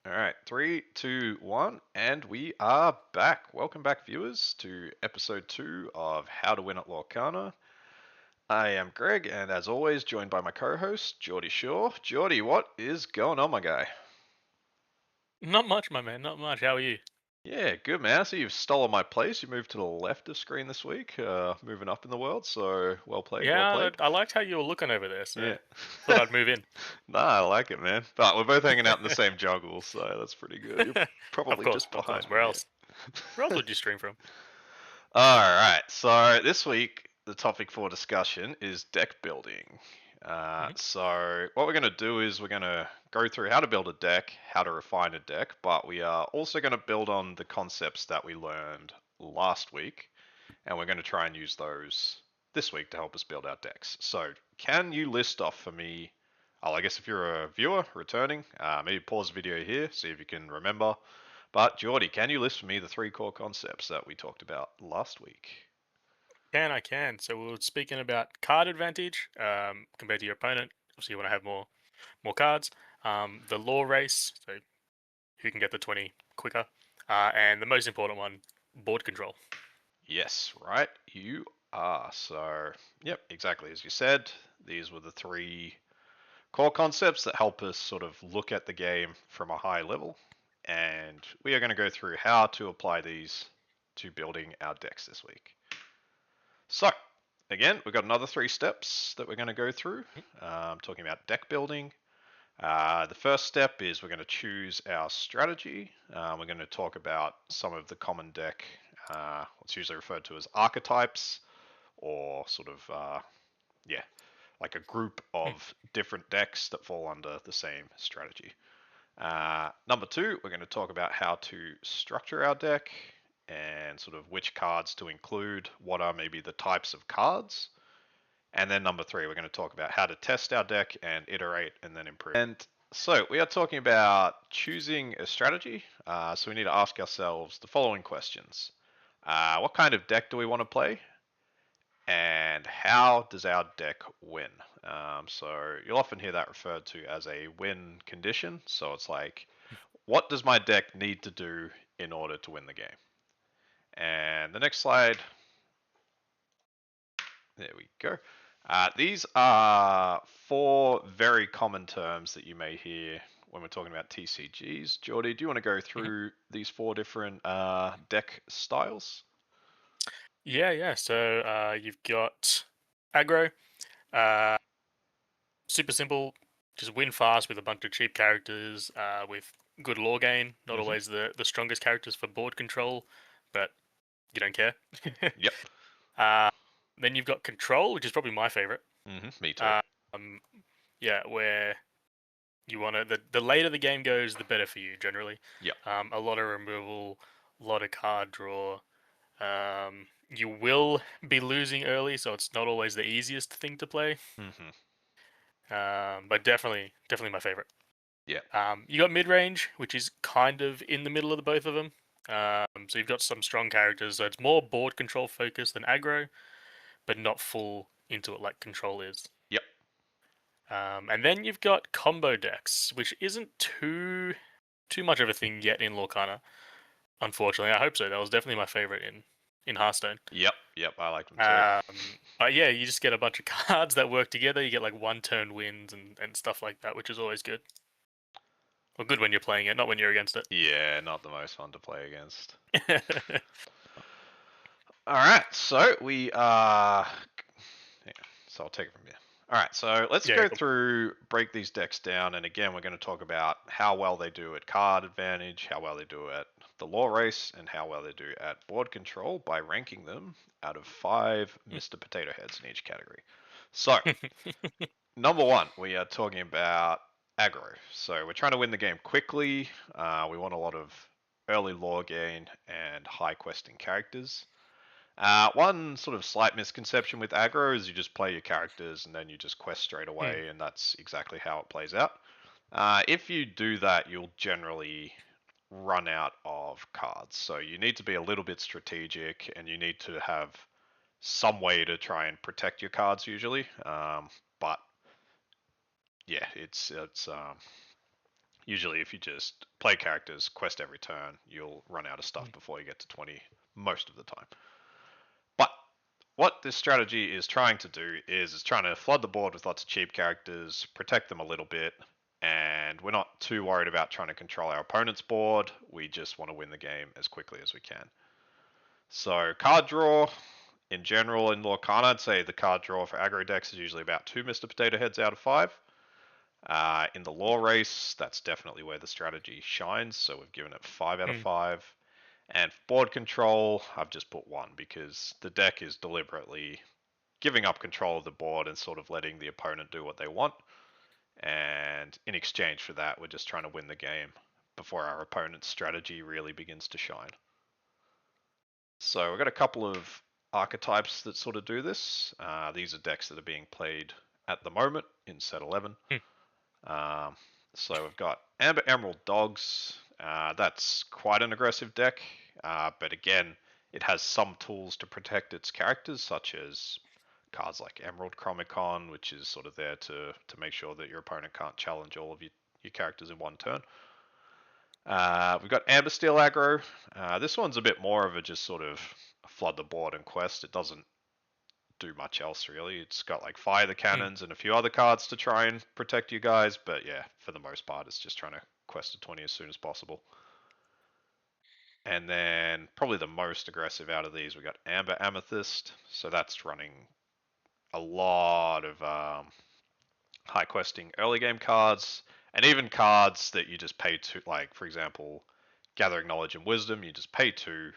All right, three, two, one, and we are back. Welcome back, viewers, to episode 2 of How to Win at Lorcana. I am Greg, and as always, joined by my co-host, Geordie Shaw. Geordie, what is going on, my guy? Not much, my man. Not much. How are you? Yeah, good man. So you've stolen my place. You moved to the left of screen this week, moving up in the world. So well played, well Yeah, played. I liked how you were looking over there, so Yeah. thought I'd move in. Nah, I like it, man. But we're both hanging out in the same jungle, so that's pretty good. You're Of probably course, just of course. behind me, Where yeah. else? Where else would you stream from? All right. So this week, the topic for discussion is deck building. Hmm. So what we're going to do is we're going to go through how to build a deck, how to refine a deck, but we are also going to build on the concepts that we learned last week, and we're going to try and use those this week to help us build our decks. So can you list off for me? Oh, I guess if you're a viewer returning, maybe pause the video here, see if you can remember. But Geordie, can you list for me the 3 core concepts that we talked about last week? I can. So we were speaking about card advantage compared to your opponent. Obviously, you want to have more cards. The law race, so who can get the 20 quicker, and the most important one, board control. Yes, right, you are. So, yep, exactly as you said, these were the 3 core concepts that help us sort of look at the game from a high level. And we are going to go through how to apply these to building our decks this week. So, again, we've got another 3 steps that we're going to go through, talking about deck building. The first step is we're going to choose our strategy. We're going to talk about some of the common deck, what's usually referred to as archetypes, or sort of, yeah, like a group Hmm. of different decks that fall under the same strategy. Number 2, we're going to talk about how to structure our deck and sort of which cards to include, what are maybe the types of cards. And then number 3, we're going to talk about how to test our deck and iterate and then improve. And so we are talking about choosing a strategy. So we need to ask ourselves the following questions. What kind of deck do we want to play? And how does our deck win? So you'll often hear that referred to as a win condition. So it's like, what does my deck need to do in order to win the game? And the next slide, there we go. These are 4 very common terms that you may hear when we're talking about TCGs. Geordie, do you want to go Hmm. through these 4 different deck styles? Yeah. So you've got aggro. Uh, Super simple. Just win fast with a bunch of cheap characters with good lore gain. Not Hmm. always the strongest characters for board control, but you don't care. Yep. uh, then you've got control, which is probably my favorite. Me too. Um, yeah, where you want to the later the game goes, the better for you generally. Yep. A lot of removal, a lot of card draw. You will be losing early, so it's not always the easiest thing to play. Hmm. But definitely my favorite. Yep. You got mid range, which is kind of in the middle of the both of them. So you've got some strong characters. So it's more board control focused than aggro, but not full into it like control is. Yep. And then you've got combo decks, which isn't too much of a thing yet in Lorcana. Unfortunately, I hope so. That was definitely my favorite in Hearthstone. Yep. Yep. I like them too. But yeah, you just get a bunch of cards that work together. You get like one turn wins and stuff like that, which is always good. Well, good when you're playing it, not when you're against Yeah, not the most fun to play against. it. All right, so we yeah, so I'll take it from here. All right, so let's Yeah, go cool. through, break these decks down, and again, we're going to talk about how well they do at card advantage, how well they do at the law race, and how well they do at board control by ranking them out of 5 Mr. Potato Heads in each category. So, number 1, we are talking about aggro. So we're trying to win the game quickly. We want a lot of early law gain and high questing characters. One sort of slight misconception with aggro is you just play your characters and then you just quest straight Hmm. away, and that's exactly how it plays out. If you do that, you'll generally run out of cards. So you need to be a little bit strategic, and you need to have some way to try and protect your cards usually. But yeah, it's Usually, if you just play characters, quest every turn, you'll run out of stuff Mm. before you get to 20 most of the time. But what this strategy is trying to do is trying to flood the board with lots of cheap characters, protect them a little bit, and we're not too worried about trying to control our opponent's board. We just want to win the game as quickly as we can. So card draw, in general in Lorcana, I'd say the card draw for aggro decks is usually about 2 Mr. Potato Heads out of 5. In the Law Race, that's definitely where the strategy shines, so we've given it 5 out of Mm. 5. And for board control, I've just put 1 because the deck is deliberately giving up control of the board and sort of letting the opponent do what they want. And in exchange for that, we're just trying to win the game before our opponent's strategy really begins to shine. So we've got a couple of archetypes that sort of do this. These are decks that are being played at the moment in set 11. Mm. Um, so we've got Amber Emerald Dogs. That's quite an aggressive deck, but again, it has some tools to protect its characters, such as cards like Emerald Chromicon, which is sort of there to make sure that your opponent can't challenge all of your characters in one turn. We've got Amber Steel aggro. This one's a bit more of a just sort of flood the board and quest. It doesn't do much else really. It's got like fire the Mm. cannons and a few other cards to try and protect you guys, but yeah, for the most part, it's just trying to quest to 20 as soon as possible. And then probably the most aggressive out of these, we got Amber Amethyst. So that's running a lot of high questing early game cards, and even cards that you just pay to, like for example, Gathering Knowledge and Wisdom. You just pay 2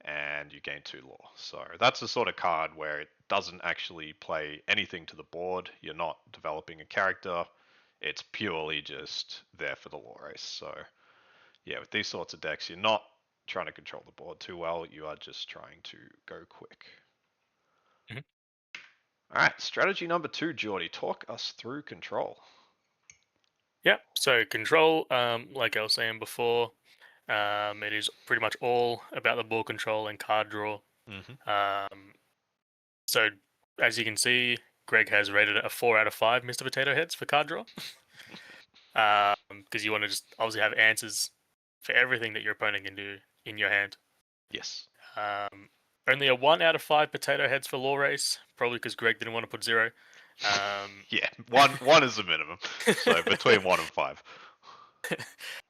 and you gain 2 lore. So that's the sort of card where it doesn't actually play anything to the board. You're not developing a character. It's purely just there for the lore race. So yeah, with these sorts of decks, you're not trying to control the board too well. You are just trying to go quick. Mhm. All right, strategy number 2, Geordie. Talk us through control. Yeah. So control, like I was saying before, it is pretty much all about the board control and card draw. Mm-hmm. Um, so as you can see, Greg has rated it a 4 out of 5 Mr. Potato Heads for card draw. Because you want to just obviously have answers for everything that your opponent can do in your hand. Yes. Um, only a 1 out of 5 potato heads for Law Race, probably because Greg didn't want to put 0. Yeah, one is the minimum. So between 1 and 5.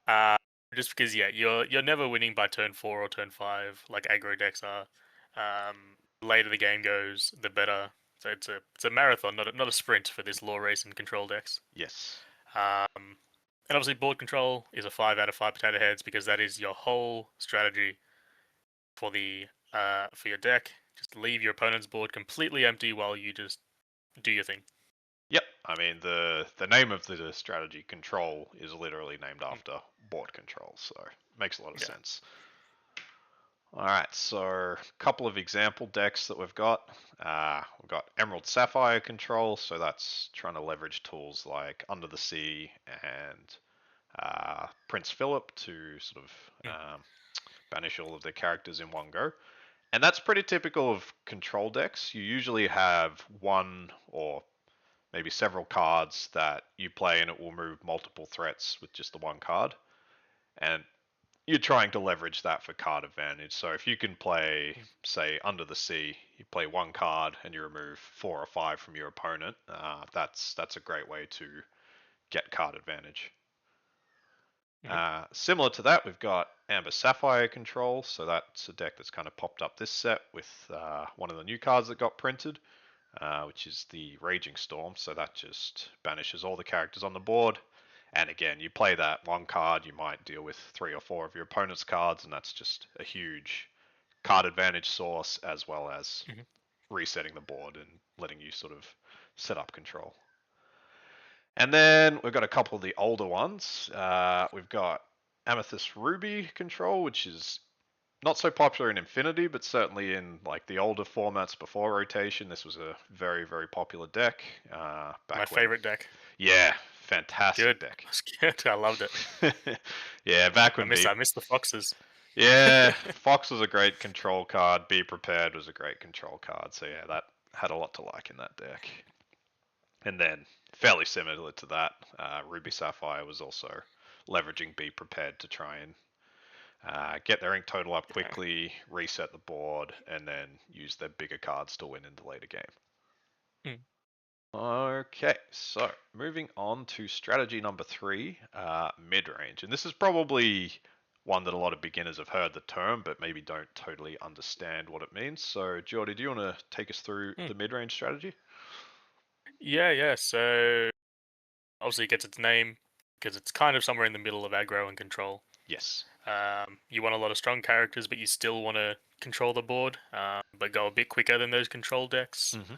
uh, just because you're never winning by turn 4 or turn 5 like aggro decks are. The later the game goes, the better. So it's a marathon, not a sprint for this Law Race and control decks. Yes. Um, and obviously board control is a 5 out of 5 potato heads because that is your whole strategy for the for your deck. Just leave your opponent's board completely empty while you just do your thing. Yep. I mean the name of the strategy control is literally named Mm. after board control, so it makes a lot of Yeah. sense. All right, so a couple of example decks that we've got. We've got Emerald Sapphire control, so that's trying to leverage tools like Under the Sea and Prince Philip to sort of Mm. banish all of their characters in one go. And that's pretty typical of control decks. You usually have one or maybe several cards that you play and it will move multiple threats with just the one card. And you're trying to leverage that for card advantage. So if you can play, Mm. say, Under the Sea, you play one card and you remove 4 or 5 from your opponent. That's a great way to get card advantage. Mhm. Similar to that, we've got Amber Sapphire control. So that's a deck that's kind of popped up this set with one of the new cards that got printed, which is the Raging Storm. So that just banishes all the characters on the board. And again, you play that one card, you might deal with 3 or 4 of your opponent's cards, and that's just a huge card advantage source, as well as Mhm. resetting the board and letting you sort of set up control. And then we've got a couple of the older ones. We've got Amethyst Ruby control, which is not so popular in Infinity, but certainly in like the older formats before rotation. This was a very, very popular deck My back when. favorite deck. Yeah, fantastic Good. deck. That's good. I loved it. Yeah, back I when miss Be I miss the foxes. yeah, Fox was a great control card. Be Prepared was a great control card. So yeah, that had a lot to like in that deck. And then fairly similar to that, Ruby Sapphire was also leveraging Be Prepared to try and get their ink total up Yeah. quickly, reset the board, and then use their bigger cards to win in the later game. Mm. Okay, so moving on to strategy number 3, mid-range. And this is probably one that a lot of beginners have heard the term, but maybe don't totally understand what it means. So, Jordy, do you want to take us through Mm. the mid-range strategy? Yeah. So obviously it gets its name because it's kind of somewhere in the middle of aggro and control. Yes. You want a lot of strong characters, but you still want to control the board, but go a bit quicker than those control decks. Hmm.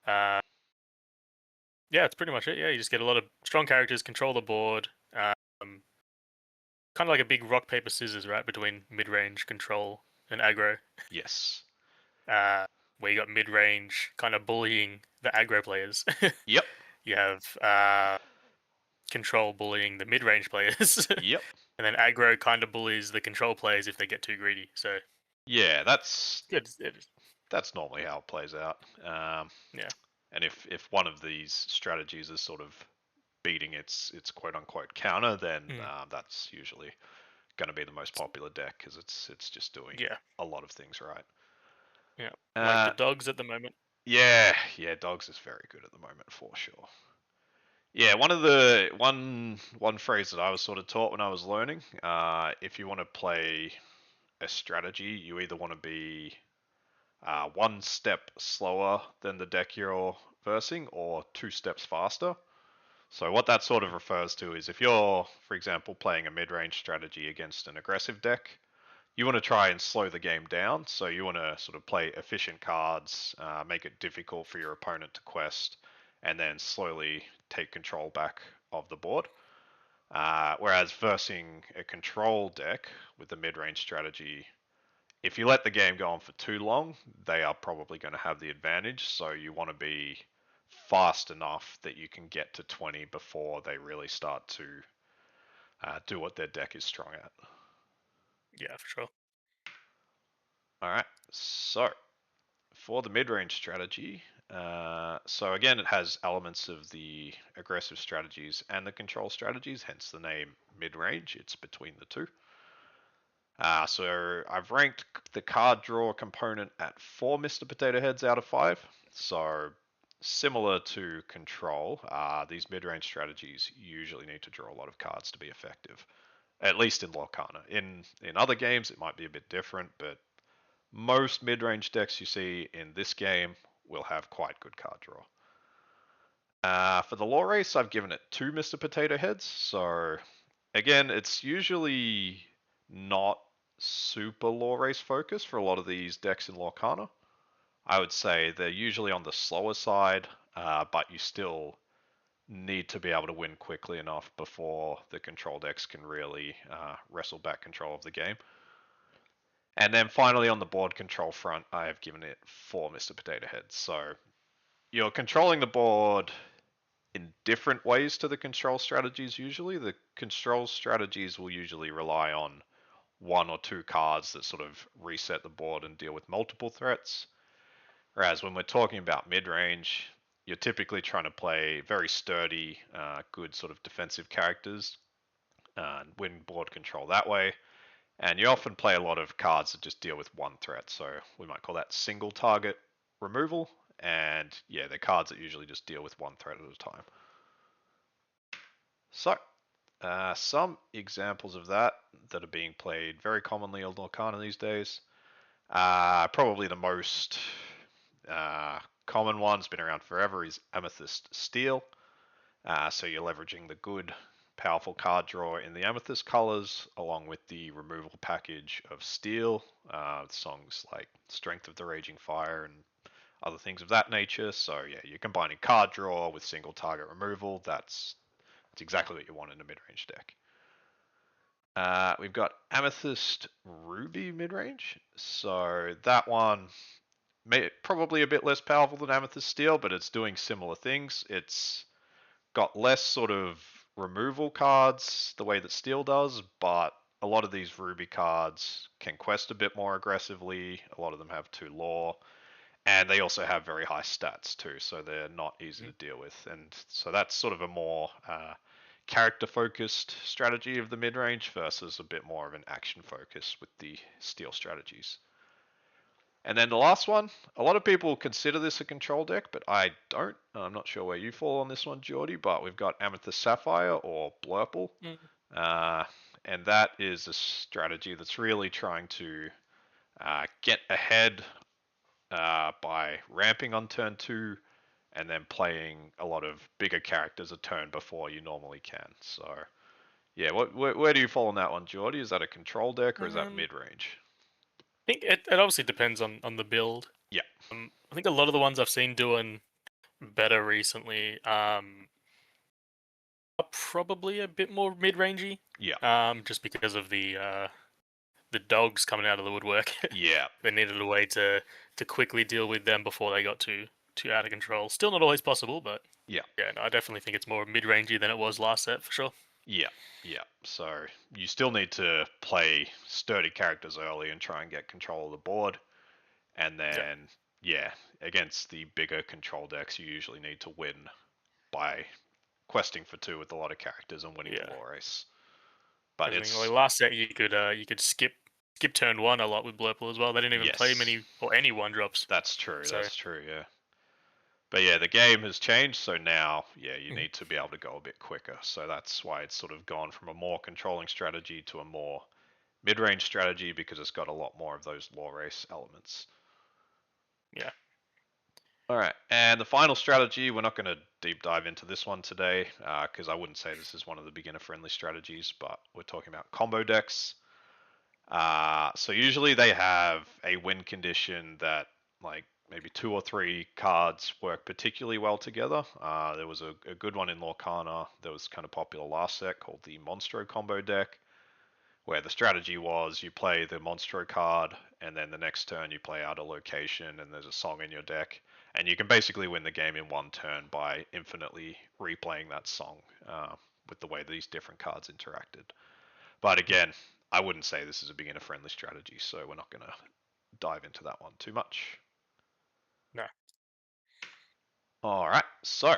Uh, yeah, that's pretty much it. Yeah, you just get a lot of strong characters, control the board. Kind of like a big rock paper scissors, right, between mid range, control, and aggro. Yes. Uh, where you got mid range kind of bullying the aggro players. Yep. You have control bullying the mid range players, Yep. and then aggro kind of bullies the control players if they get too greedy. So Yeah, it's that's normally how it plays out. yeah. And if one of these strategies is sort of beating its quote unquote counter, then Mm, that's usually going to be the most popular deck because it's just doing yeah, a lot of things right. yeah. Like the Uh, dogs at the moment. yeah, dogs is very good at the moment for sure. Yeah, one phrase that I was sort of taught when I was learning, if you want to play a strategy, you either want to be one step slower than the deck you're versing, or two steps faster. So what that sort of refers to is if you're, for example, playing a mid-range strategy against an aggressive deck, you want to try and slow the game down. So you want to sort of play efficient cards, make it difficult for your opponent to quest, and then slowly take control back of the board. Whereas versing a control deck with the mid-range strategy, if you let the game go on for too long, they are probably going to have the advantage. So you want to be fast enough that you can get to 20 before they really start to do what their deck is strong at. Yeah, for sure. All right, so for the mid-range strategy, so again, it has elements of the aggressive strategies and the control strategies, hence the name mid-range. It's between the two. So I've ranked the card draw component at 4 Mr. Potato Heads out of 5. So similar to control, these mid-range strategies usually need to draw a lot of cards to be effective. At least in Lorcana. In other games, it might be a bit different, but most mid-range decks you see in this game will have quite good card draw. For the lore race, I've given it 2 Mr. Potato Heads. So again, it's usually not super lore race focused for a lot of these decks in Lorcana. I would say they're usually on the slower side, but you still need to be able to win quickly enough before the control decks can really wrestle back control of the game. And then finally on the board control front, I have given it 4 Mr. Potato Heads. So you're controlling the board in different ways to the control strategies usually. The control strategies will usually rely on one or two cards that sort of reset the board and deal with multiple threats. Whereas when we're talking about mid range, you're typically trying to play very sturdy, good sort of defensive characters and win board control that way. And you often play a lot of cards that just deal with one threat. So we might call that single target removal. And yeah, they're cards that usually just deal with one threat at a time. So, some examples of that that are being played very commonly on Lorcana these days. Probably the most common one's been around forever is Amethyst Steel. So you're leveraging the good, powerful card draw in the Amethyst colors, along with the removal package of Steel, songs like Strength of the Raging Fire and other things of that nature. So yeah, you're combining card draw with single target removal. That's exactly what you want in a mid-range deck. We've got Amethyst Ruby mid-range. So that one probably a bit less powerful than Amethyst Steel, but it's doing similar things. It's got less sort of removal cards the way that Steel does, but a lot of these Ruby cards can quest a bit more aggressively. A lot of them have 2 lore, and they also have very high stats too, so they're not easy to Mhm. deal with. And so that's sort of a more character focused strategy of the mid range versus a bit more of an action focus with the steel strategies. And then the last one, a lot of people consider this a control deck, but I don't. I'm not sure where you fall on this one, Geordie, but we've got Amethyst Sapphire or Blurple. Mm. Uh, and that is a strategy that's really trying to get ahead by ramping on turn 2 and then playing a lot of bigger characters a turn before you normally can. So, yeah, where do you fall on that one, Geordie? Is that a control deck or is that Um, mid range? I think it obviously depends on the build. Yeah, I think a lot of the ones I've seen doing better recently are probably a bit more mid-rangey, yeah, just because of the dogs coming out of the woodwork. yeah, They needed a way to quickly deal with them before they got too out of control. Still not always possible, but yeah. yeah, no, I definitely think it's more mid-rangey than it was last set for sure. Yeah, yeah. So you still need to play sturdy characters early and try and get control of the board. And Yeah, then, yeah, against the bigger control decks, you usually need to win by questing for 2 with a lot of characters and winning the yeah. lore race. But Everything like it's, last set, you could skip turn one a lot with Blurple as well. They didn't even play yes, many or any one drops. that's true, So yeah. But yeah, the game has changed, so now, yeah, you mhm, need to be able to go a bit quicker. So that's why it's sort of gone from a more controlling strategy to a more mid-range strategy because it's got a lot more of those lore race elements. yeah, All right, and the final strategy, we're not going to deep dive into this one today because I wouldn't say this is one of the beginner-friendly strategies, but we're talking about combo decks. So usually they have a win condition that like maybe 2 or 3 cards work particularly well together. There was a good one in Lorcana that was kind of popular last set called the Monstro combo deck, where the strategy was you play the Monstro card, and then the next turn you play out a location, and there's a song in your deck, and you can basically win the game in one turn by infinitely replaying that song with the way these different cards interacted. But mm, again, I wouldn't say this is a beginner friendly strategy, so we're not going to dive into that one too much. no, All right, so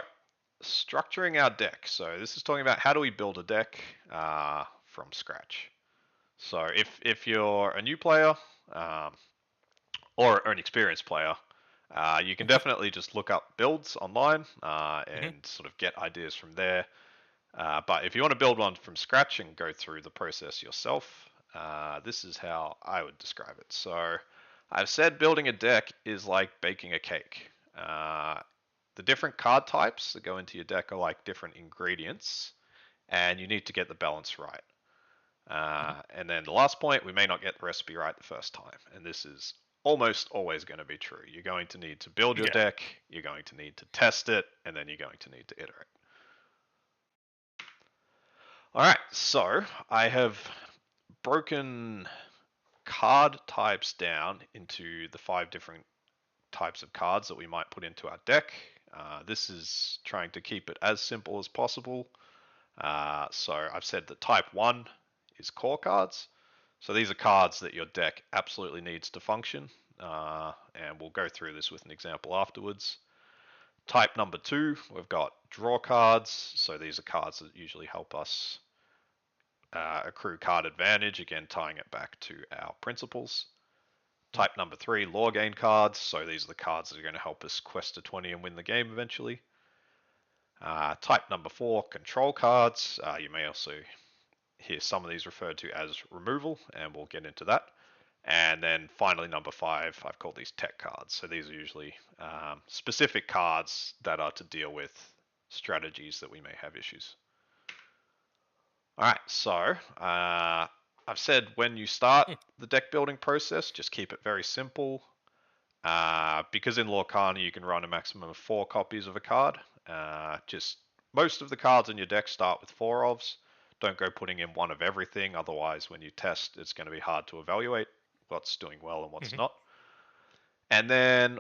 structuring our deck. So this is talking about how do we build a deck from scratch. So if you're a new player um, or an experienced player, you can mhm, definitely just look up builds online mhm, and sort of get ideas from there. But if you want to build one from scratch and go through the process yourself, this is how I would describe it. So I've said building a deck is like baking a cake. The different card types that go into your deck are like different ingredients, and you need to get the balance right. mhm. And then the last point, we may not get the recipe right the first time. And this is almost always going to be true. You're going to need to build your Yeah, deck, you're going to need to test it, and then you're going to need to iterate. All right, so I have broken card types down into the 5 different types of cards that we might put into our deck. This is trying to keep it as simple as possible. So I've said that type 1 is core cards. So these are cards that your deck absolutely needs to function. And we'll go through this with an example afterwards. Type number 2, we've got draw cards. So these are cards that usually help us accrue card advantage, again tying it back to our principles. mm, Type number 3, lore gain cards. So these are the cards that are going to help us quest to 20 and win the game eventually. Type number 4, control cards. You may also hear some of these referred to as removal, and we'll get into that. And then finally, number 5, I've called these tech cards. So these are usually specific cards that are to deal with strategies that we may have issues. All right, so I've said when you start mm, the deck building process, just keep it very simple. Because in Lorcana you can run a maximum of 4 copies of a card. Just most of the cards in your deck start with 4 ofs. Don't go putting in one of everything, otherwise when you test it's going to be hard to evaluate what's doing well and what's mhm. not. And then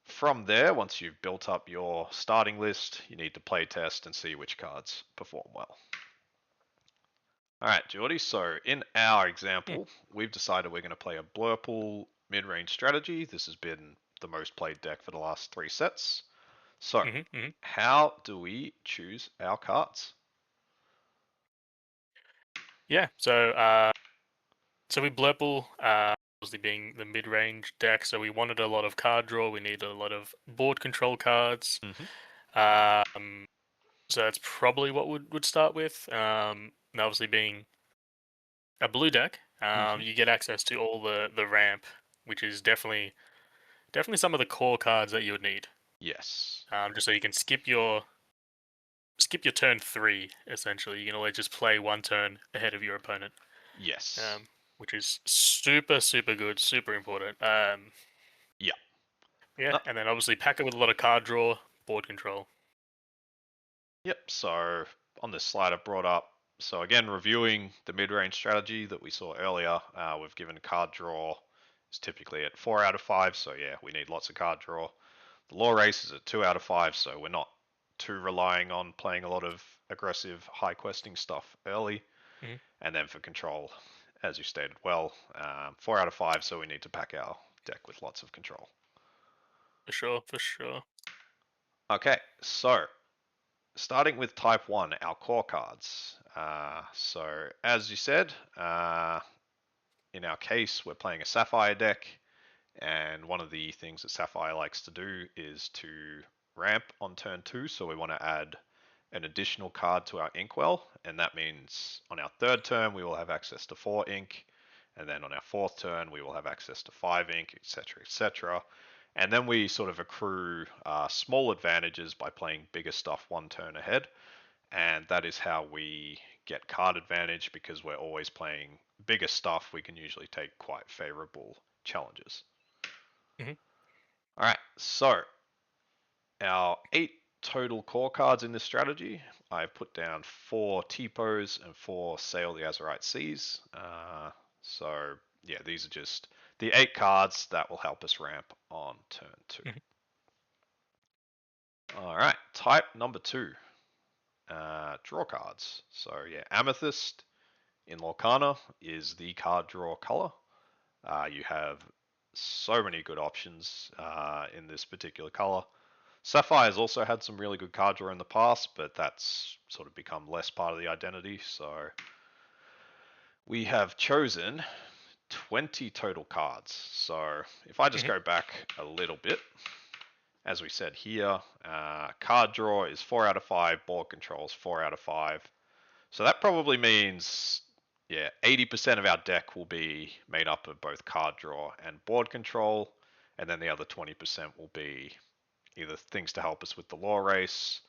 from there, once you've built up your starting list, you need to play test and see which cards perform well. All right, Geordie. So in our Mm, example, we've decided we're going to play a Blurple mid-range strategy. This has been the most played deck for the last 3 sets. So, mhm, mhm. how do we choose our cards? Yeah. So we Blurple, obviously being the mid-range deck, so we wanted a lot of card draw. We needed a lot of board control cards. Hmm. Um, so that's probably what would start with. And obviously being a blue deck, Hmm. you get access to all the ramp, which is definitely some of the core cards that you would need. Yes. Just so you can skip your turn three. Essentially, you can always just play one turn ahead of your opponent, Yes. which is super good, super important. Yeah. Yeah, No, and then obviously pack it with a lot of card draw, board control. yep. So on this slide I've brought up, so again, reviewing the mid-range strategy that we saw earlier, we've given card draw is typically at 4 out of 5, so yeah, we need lots of card draw. The law race is at 2 out of 5, so we're not too relying on playing a lot of aggressive high questing stuff early. Hmm. And then for control, as you stated well, 4 out of 5, so we need to pack our deck with lots of control. For sure, for sure. Okay, so starting with type 1, our core cards. So as you said, in our case, we're playing a Sapphire deck, and one of the things that Sapphire likes to do is to ramp on turn 2, so we want to add an additional card to our Inkwell, and that means on our third turn we will have access to 4 ink, and then on our fourth turn we will have access to 5 ink, etc., etc. And then we sort of accrue small advantages by playing bigger stuff one turn ahead, and that is how we get card advantage because we're always playing bigger stuff. We can usually take quite favorable challenges. Hmm. All right, so our 8 total core cards in this strategy. I've put down 4 T-Pose and 4 Sail the Azurite Seas. So yeah, these are just the 8 cards that will help us ramp on turn 2. Hmm. All right, type number 2, draw cards. So yeah, Amethyst in Lorcana is the card draw color. You have so many good options in this particular color. Sapphire's also had some really good card draw in the past, but that's sort of become less part of the identity. So we have chosen 20 total cards. So if I just Hmm. go back a little bit, as we said here, card draw is 4 out of 5, board control is 4 out of 5. So that probably means, yeah, 80% of our deck will be made up of both card draw and board control, and then the other 20% will be either things to help us with the law race,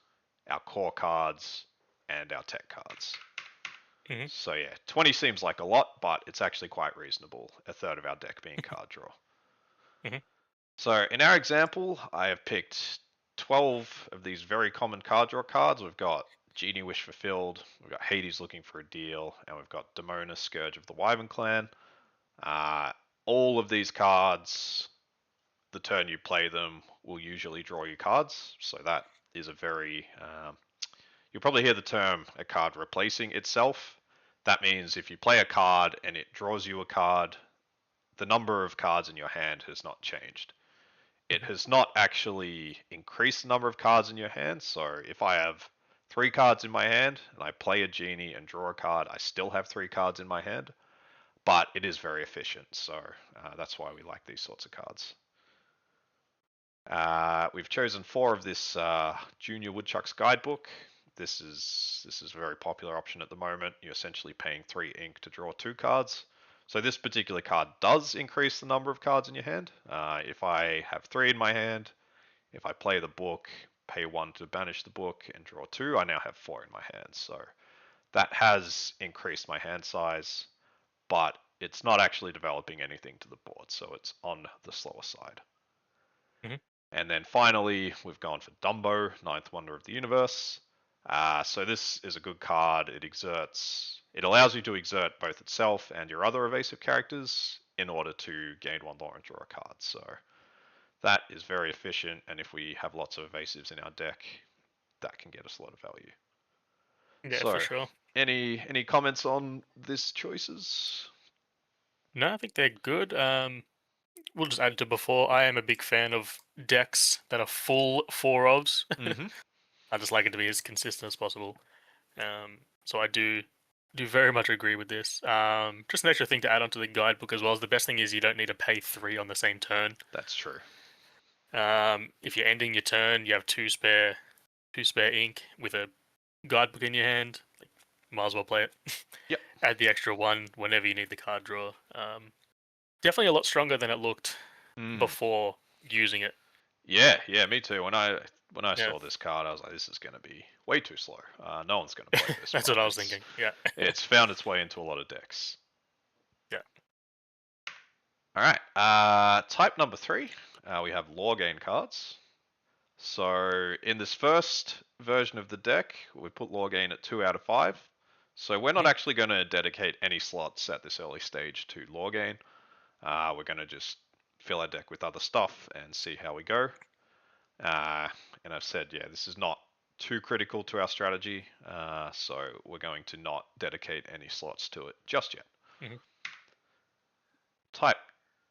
our core cards, and our tech cards. Hmm. So yeah, 20 seems like a lot, but it's actually quite reasonable, a third of our deck being card draw. Hmm. So in our example, I have picked 12 of these very common card draw cards. We've got Genie Wish Fulfilled, we've got Hades Looking for a Deal, and we've got Demona Scourge of the Wyvern Clan. Uh, all of these cards, the turn you play them, will usually draw you cards. So that is a very you'll probably hear the term a card replacing itself. That means if you play a card and it draws you a card, the number of cards in your hand has not changed. It Hmm. has not actually increased the number of cards in your hand. So if I have 3 cards in my hand and I play a genie and draw a card, I still have 3 cards in my hand, but it is very efficient. So that's why we like these sorts of cards. We've chosen 4 of this Junior Woodchuck's Guidebook. This is a very popular option at the moment. You're essentially paying 3 ink to draw 2 cards. So this particular card does increase the number of cards in your hand. If I have 3 in my hand, if I play the book, pay 1 to banish the book, and draw 2, I now have 4 in my hand. So that has increased my hand size, but it's not actually developing anything to the board, so it's on the slower side. Hmm. And then finally, we've gone for Dumbo, Ninth Wonder of the Universe. So this is a good card. It allows you to exert both itself and your other evasive characters in order to gain 1 law and draw a card. So that is very efficient, and if we have lots of evasives in our deck, that can get us a lot of value. Yeah, for So, sure. any comments on these choices? No, I think they're good. We'll just add to before. I am a big fan of decks that are full four ofs. Mm-hmm. I just like it to be as consistent as possible. So I do. do very much agree with this. Just an extra thing to add onto the guidebook as well. Is the best thing is you don't need to pay 3 on the same turn. That's true. If you're ending your turn, you have two spare ink with a guidebook in your hand. Like, might as well play it. Yep. Add the extra one whenever you need the card draw. Definitely a lot stronger than it looked Mm. before using it. Yeah, yeah, me too. When I Yeah, saw this card, I was like, this is going to be way too slow. No one's going to play this, that's but what I was thinking. Yeah, it's found its way into a lot of decks. yeah. All right. Type number three, we have Lorgain cards. So in this first version of the deck, we put Lorgain at 2 out of 5. So we're not Mhm, actually going to dedicate any slots at this early stage to Lorgain. We're going to just fill our deck with other stuff and see how we go. Uh, and I've said, yeah, this is not too critical to our strategy, so we're going to not dedicate any slots to it just yet. mhm. Type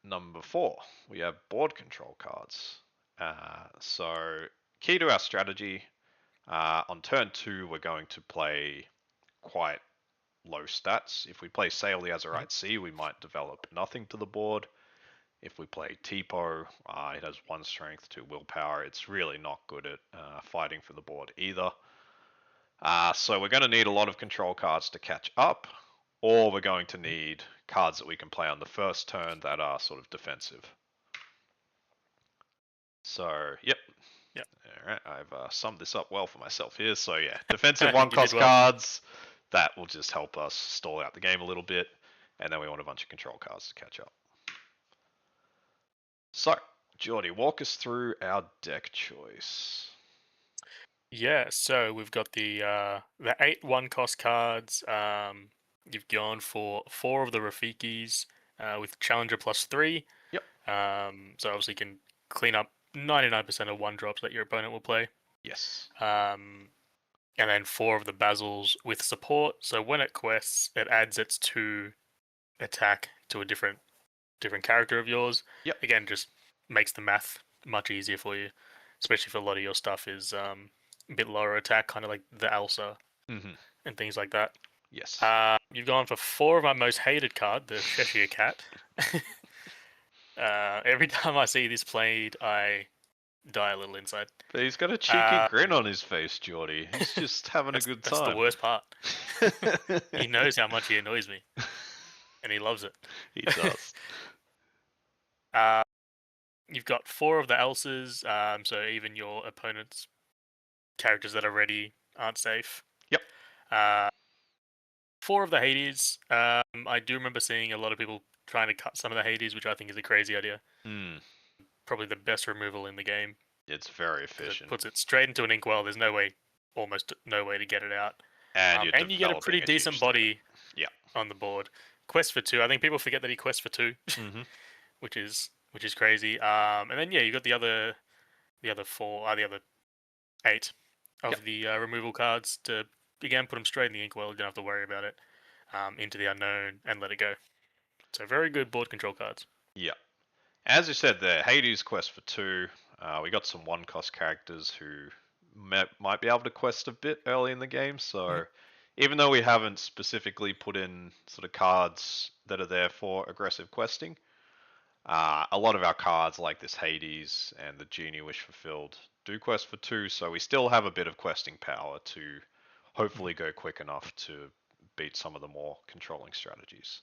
number 4, we have board control cards. So key to our strategy, on turn 2, we're going to play quite low stats. If we play Sail the Azurite Sea, we might develop nothing to the board. If we play Tipo, it has 1 strength, 2 willpower. It's really not good at fighting for the board either. So we're going to need a lot of control cards to catch up, or we're going to need cards that we can play on the first turn that are sort of defensive. So, yep. Yeah, All right, I've summed this up well for myself here. So, yeah, defensive I one think you did cost well. cards that will just help us stall out the game a little bit, and then we want a bunch of control cards to catch up. So, Geordie, walk us through our deck choice. Yeah, so we've got the 8 one cost cards. You've gone for 4 of the Rafikis with Challenger +3. Yep. So obviously you can clean up 99% of one drops that your opponent will play. Yes. Um, and then 4 of the Basils with support. So when it quests, it adds its 2 attack to a different character of yours. Yep. Again, just makes the math much easier for you, especially if a lot of your stuff is a bit lower attack, kind of like the Elsa Mm-hmm. and things like that. Yes. You've gone for 4 of my most hated card, the Cheshire Cat. Every time I see this played, I die a little inside. But he's got a cheeky grin Um, on his face, Geordie. He's just having a good that's the time. worst part. He knows how much he annoys me, and he loves it. He does. uh, you've got 4 of the Elsas, so even your opponent's characters that are ready aren't safe. Yep. Uh, 4 of the Hades. I do remember seeing a lot of people trying to cut some of the Hades, which I think is a crazy idea. Mm. Probably the best removal in the game It's very because it efficient. puts it straight into an inkwell. There's no way, almost no way to get it out. And you're And you get a developing pretty a huge decent stack. body Yeah. on the board. Quest for 2. I think people forget that he quests for 2, Mm-hmm. which is crazy. And then yeah, you got the other 4, the other 8 Yep. of the removal cards to again put them straight in the inkwell. You don't have to worry about it. Into the unknown and let it go. So very good board control cards. Yeah. As you said there, Hades quest for 2. We got some 1 cost characters who might be able to quest a bit early in the game. So even though we haven't specifically put in sort of cards that are there for aggressive questing, a lot of our cards like this Hades and the Genie Wish Fulfilled do quest for 2, so we still have a bit of questing power to hopefully go quick enough to beat some of the more controlling strategies.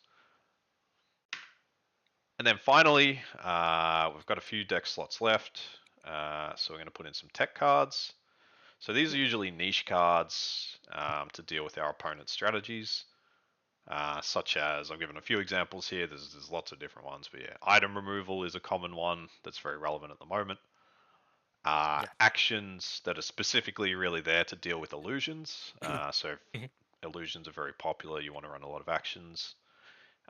And then finally, we've got a few deck slots left, so we're going to put in some tech cards. So these are usually niche cards to deal with our opponent's strategies. Such as, I've given a few examples here, there's lots of different ones, but yeah, item removal is a common one that's very relevant at the moment. Yeah. Actions that are specifically really there to deal with illusions. So if Mhm. illusions are very popular, you want to run a lot of actions.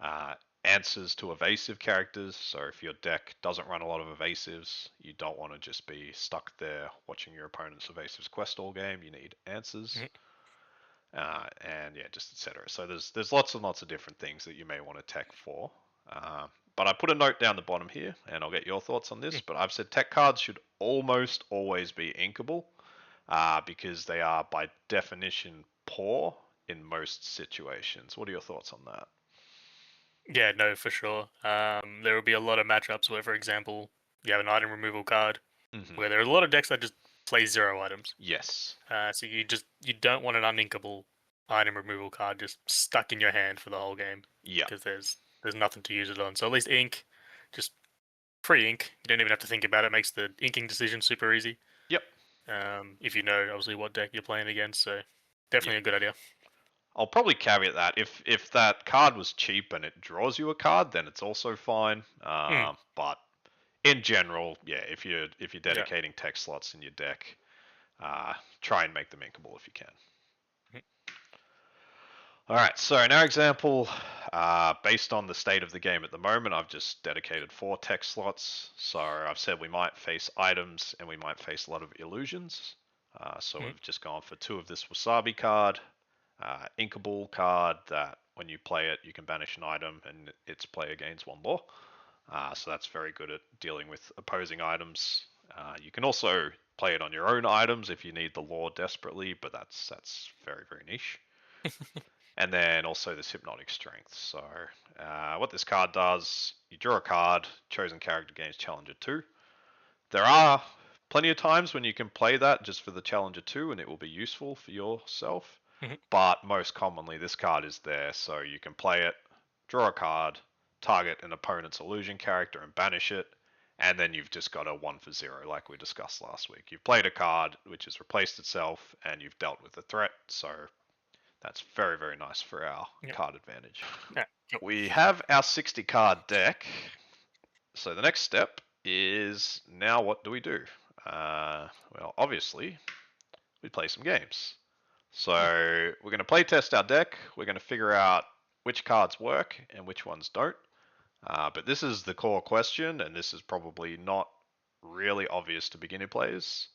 Uh, Answers to evasive characters, so if your deck doesn't run a lot of evasives, you don't want to just be stuck there watching your opponent's evasives quest all game, you need answers. Mhm. And yeah, just etc. So there's lots and lots of different things that you may want to tech for. But I put a note down the bottom here, and I'll get your thoughts on this. Mm. But I've said tech cards should almost always be inkable, because they are by definition poor in most situations. What are your thoughts on that? Yeah, no, for sure. There will be a lot of matchups where, for example, you have an item removal card Hmm. where there are a lot of decks that just play zero items. Yes. So you don't want an uninkable item removal card just stuck in your hand for the whole game Yeah. because there's nothing to use it on. So at least ink, just free ink. You don't even have to think about it. Makes the inking decision super easy. Yep. If you know obviously what deck you're playing against. So Yeah. definitely a good idea. I'll probably caveat that if that card was cheap and it draws you a card, then it's also fine. Mm, But in general, yeah, if you're yeah. dedicating text slots in your deck, try and make them inkable if you can. Mhm, All right, so in our example, based on the state of the game at the moment, I've just dedicated 4 text slots. So I've said we might face items and we might face a lot of illusions. So mhm, we've just gone for 2 of this Wasabi card, Inkable card that when you play it, you can banish an item and its player gains 1 law. So that's very good at dealing with opposing items. You can also play it on your own items if you need the law desperately, but that's very very niche. And then also this hypnotic strength. So what this card does, you draw a card, chosen character gains challenger 2. There are plenty of times when you can play that just for the challenger 2 and it will be useful for yourself. mhm. But most commonly this card is there so you can play it, draw a card, target an opponent's illusion character and banish it, and then you've just got a 1 for 0 like we discussed last week. You've played a card which has replaced itself and you've dealt with the threat, so that's very, very nice for our Yeah. card advantage. Yeah. Cool. We have our 60 card deck. So the next step is now what do we do? Well, obviously, we play some games. So Mm, we're going to play test our deck. We're going to figure out which cards work and which ones don't. But this is the core question, and this is probably not really obvious to beginner players.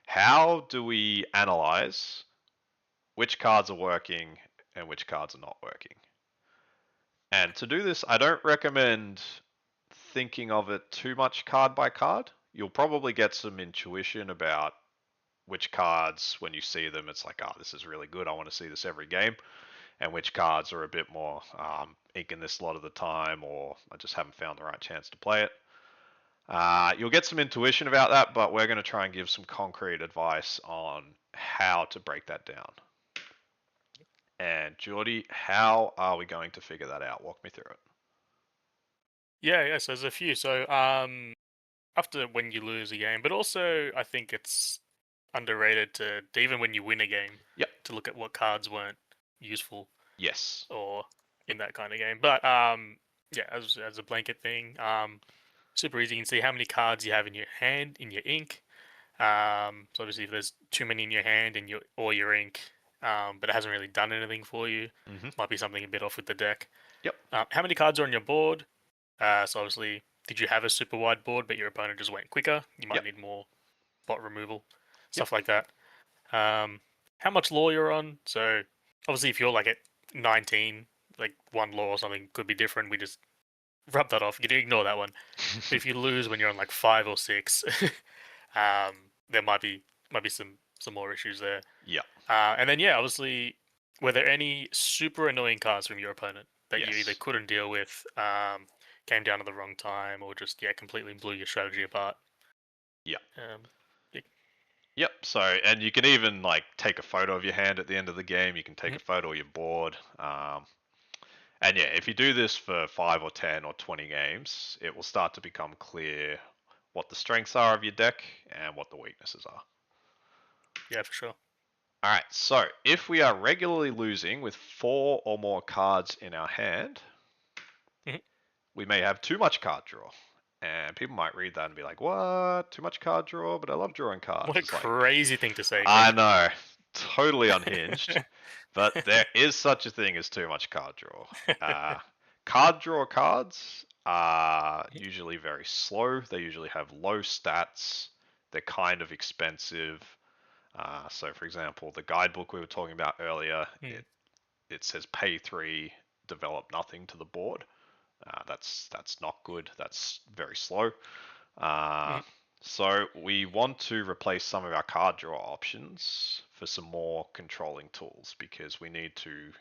How do we analyze which cards are working and which cards are not working? And to do this, I don't recommend thinking of it too much card by card. You'll probably get some intuition about which cards, when you see them, it's like, oh, this is really good. I want to see this every game. And which cards are a bit more inking this a lot of the time, or I just haven't found the right chance to play it. You'll get some intuition about that, but we're going to try and give some concrete advice on how to break that down. And Geordie, how are we going to figure that out? Walk me through it. Yeah, yeah. So there's a few. So after when you lose a game, but also I think it's underrated to even when you win a game Yep. to look at what cards weren't useful Yes. or in that kind of game. But yeah, as a blanket thing, super easy. You can see how many cards you have in your hand in your ink. So obviously, if there's too many in your hand and your ink, but it hasn't really done anything for you, Mm-hmm. might be something a bit off with the deck. Yep. How many cards are on your board? So obviously, did you have a super wide board, but your opponent just went quicker? You might Yep. need more bot removal, Yep. stuff like that. How much law you're on? So obviously, if you're like at 19, like 1 law or something could be different. We just rub that off. You can ignore that one. But if you lose when you're on like 5 or 6, there might be some more issues there. Yep. And then yeah, obviously, were there any super annoying cards from your opponent that you either Yes. couldn't deal with, came down at the wrong time, or just yeah completely blew your strategy apart? Yep. Um, yeah. Yep. So, and you can even like take a photo of your hand at the end of the game. You can take Mhm. a photo of your board. And yeah, if you do this for 5 or 10 or 20 games, it will start to become clear what the strengths are of your deck and what the weaknesses are. Yeah, for sure. All right. So, if we are regularly losing with 4 or more cards in our hand, Mhm. we may have too much card draw. And people might read that and be like, what? Too much card draw? But I love drawing What cards. a It's like, crazy thing to say, I Greg. know, totally unhinged. But there is such a thing as too much card draw. Uh, card draw cards are usually very slow. They usually have low stats. They're kind of expensive. So, for example, the guidebook we were talking about earlier, Mm, it says pay 3, develop nothing to the board. That's not good. That's very slow. Uh, mhm. So we want to replace some of our card draw options for some more controlling tools because we need to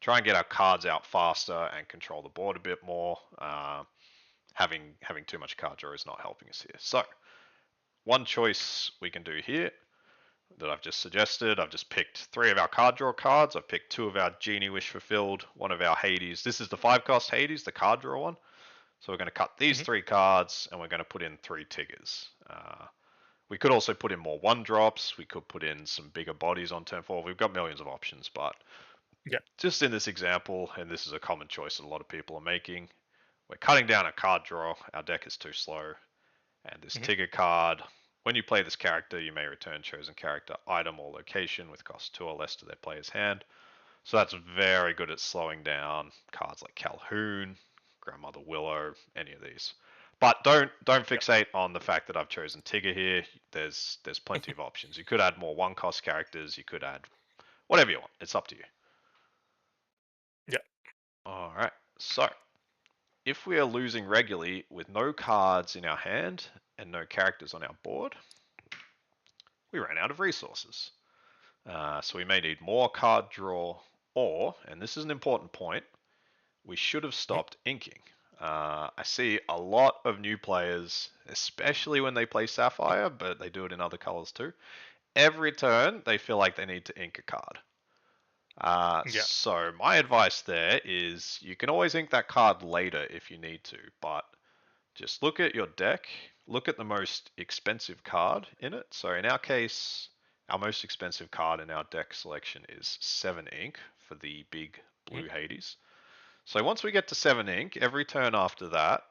try and get our cards out faster and control the board a bit more. Having too much card draw is not helping us here. So one choice we can do here that I've just suggested, I've just picked 3 of our card draw cards. I've picked 2 of our Genie Wish Fulfilled, 1 of our Hades. This is the 5-cost Hades, the card draw one. So we're going to cut these Hmm. 3 cards and we're going to put in 3 Tiggers. We could also put in more 1-drops. We could put in some bigger bodies on turn 4. We've got millions of options, but Yeah. just in this example, and this is a common choice that a lot of people are making, we're cutting down a card draw. Our deck is too slow. And this Hmm. Tigger card, when you play this character, you may return chosen character, item, or location with cost 2 or less to their player's hand. So that's very good at slowing down cards like Calhoun, Grandmother Willow, any of these. But don't Yeah. fixate on the fact that I've chosen Tigger here. There's plenty of options. You could add more 1-cost characters. You could add whatever you want. It's up to you. Yeah. All right. So if we are losing regularly with no cards in our hand and no characters on our board, we ran out of resources. So we may need more card draw, or, and this is an important point, we should have Mhm. stopped inking. I see a lot of new players, especially when they play Sapphire, but they do it in other colors too. Every turn, they feel like they need to ink a card. Yeah. So my advice there is you can always ink that card later if you need to, but just look at your deck, look at the most expensive card in it. So in our case, our most expensive card in our deck selection is 7 ink for the big Mhm. blue Hades. So once we get to 7 ink, every turn after that,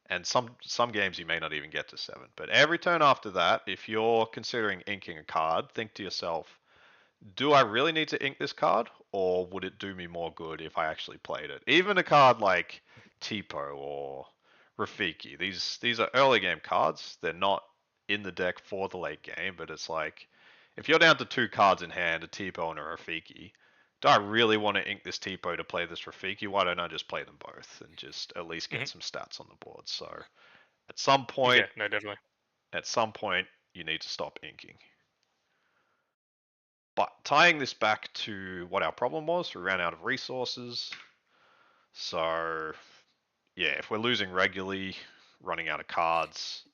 and some games you may not even get to 7, but every turn after that, if you're considering inking a card, think to yourself, do I really need to ink this card, or would it do me more good if I actually played it? Even a card like Tipo or Rafiki, these are early game cards. They're not in the deck for the late game, but it's like if you're down to 2 cards in hand, a Tipo and a Rafiki, do I really want to ink this Tipo to play this Rafiki? Why don't I just play them both and just at least get Mhm. some stats on the board? So at some point, Yeah. No, definitely. at some point, you need to stop inking. But tying this back to what our problem was, we ran out of resources. So, yeah, if we're losing regularly, running out of cards,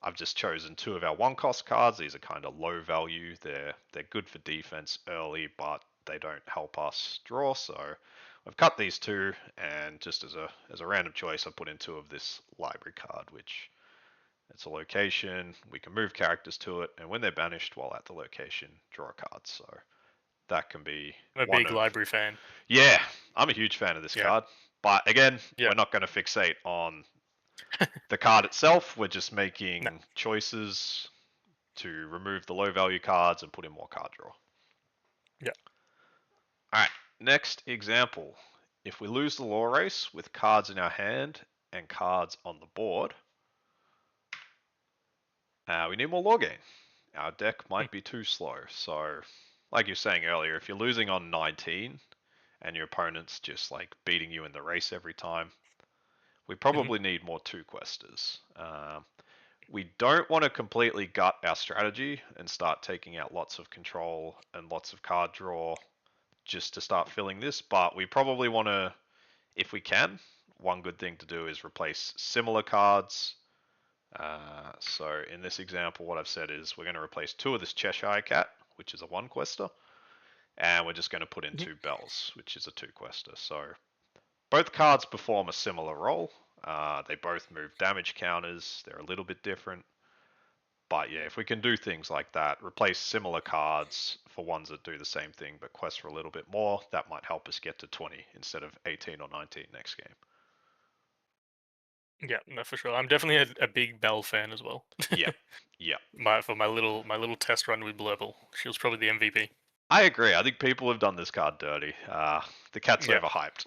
I've just chosen 2 of our 1-cost cards. These are kind of low value. They're good for defense early, but they don't help us draw. So I've cut these 2, and just as a random choice, I put in 2 of this library card, which it's a location. We can move characters to it, and when they're banished while at the location, draw a card. So that can be I'm a one big of. library fan. Yeah, I'm a huge fan of this Yeah. card. But again, Yeah. we're not going to fixate on the card itself. We're just No. making choices to remove the low value cards and put in more card draw. Yeah. All right, next example. If we lose the law race with cards in our hand and cards on the board, we need more law gain. Our deck Mm. might be too slow. So, like you were saying earlier, if you're losing on 19 and your opponent's just like beating you in the race every time, we Mhm. probably need more 2-questers. We don't want to completely gut our strategy and start taking out lots of control and lots of card draw just to start filling this, but we probably want to, if we can, one good thing to do is replace similar cards. So in this example, what I've said is we're going to replace 2 of this Cheshire Cat, which is a 1-quester, and we're just going to put in Mhm. 2 Bells, which is a 2-quester. So both cards perform a similar role. They both move damage counters. They're a little bit different. But yeah, if we can do things like that, replace similar cards for ones that do the same thing but quest for a little bit more, that might help us get to 20 instead of 18 or 19 next game. Yeah. No, for sure. I'm definitely a big Belle fan as well. Yeah, yeah. My little test run with Blurble, she was probably the MVP. I agree. I think people have done this card dirty. The cat's Yeah. overhyped.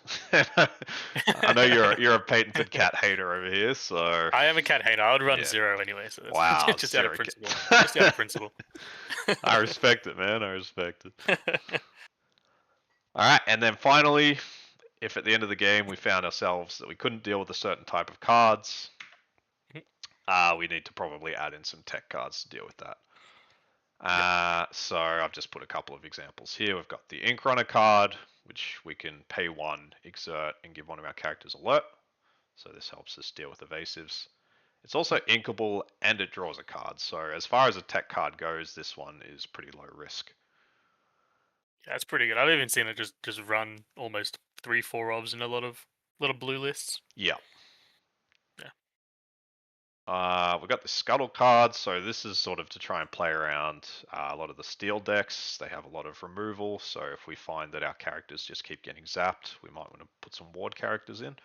I know you're a patented Yeah. cat hater over here, so I am a cat hater. I would run yeah. zero anyway, so Wow, that's just out of zero principle. Just out of cat. principle. I respect it, man. I respect it. All right, and then finally, if at the end of the game we found ourselves that we couldn't deal with a certain type of cards, We need to probably add in some tech cards to deal with that. Yep. So I've just put a couple of examples here. We've got the Ink Runner card, which we can pay 1, exert, and give one of our characters alert. So this helps us deal with evasives. It's also Yep. inkable and it draws a card. So as far as a tech card goes, this one is pretty low risk. Yeah, that's pretty good. I've even seen it just run almost 3-4 obs in a lot of blue lists. Yeah. Yeah. We've got the Scuttle card, so this is sort of to try and play around a lot of the steel decks. They have a lot of removal, so if we find that our characters just keep getting zapped, we might want to put some ward characters in.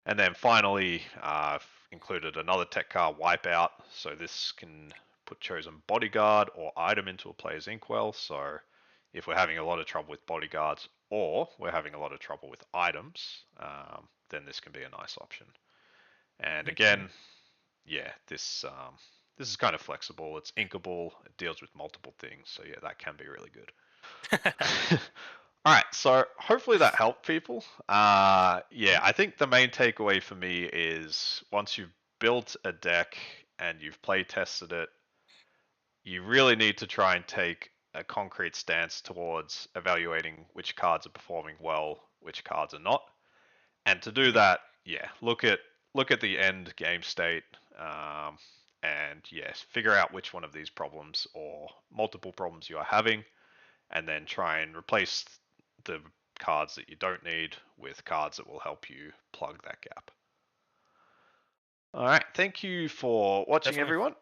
And then finally, I've included another tech card, Wipeout. So this can put chosen bodyguard or item into a player's inkwell. So if we're having a lot of trouble with bodyguards or we're having a lot of trouble with items, then this can be a nice option. And Okay. again, yeah, this is kind of flexible. It's inkable. It deals with multiple things. So yeah, that can be really good. All right, so hopefully that helped people. Yeah, I think the main takeaway for me is once you've built a deck and you've play tested it, you really need to try and take a concrete stance towards evaluating which cards are performing well, which cards are not. And to do Mhm. that, yeah, look at the end game state, and yes, figure out which one of these problems or multiple problems you are having, and then try and replace the cards that you don't need with cards that will help you plug that gap. All right, thank you for watching, Definitely. everyone.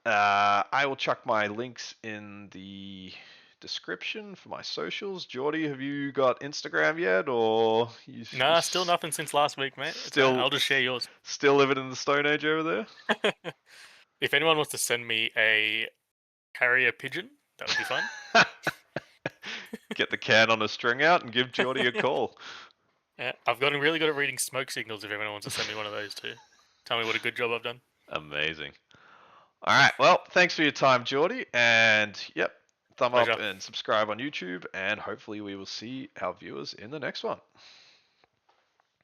I will chuck my links in the description for my socials. Geordie, have you got Instagram yet, or you Nah, still nothing since last week, mate. It's alright. still I'll just share yours. still living in the Stone Age over there? If anyone wants to send me a carrier pigeon, that would be fun. Get the can on a string out and give Geordie a call. Yeah, I've gotten really good at reading smoke signals. If anyone wants to send me one of those too, tell me what a good job I've done. Amazing. All right. Well, thanks for your time, Geordie. And yep, thumb up Pleasure. and subscribe on YouTube. And hopefully, we will see our viewers in the next one.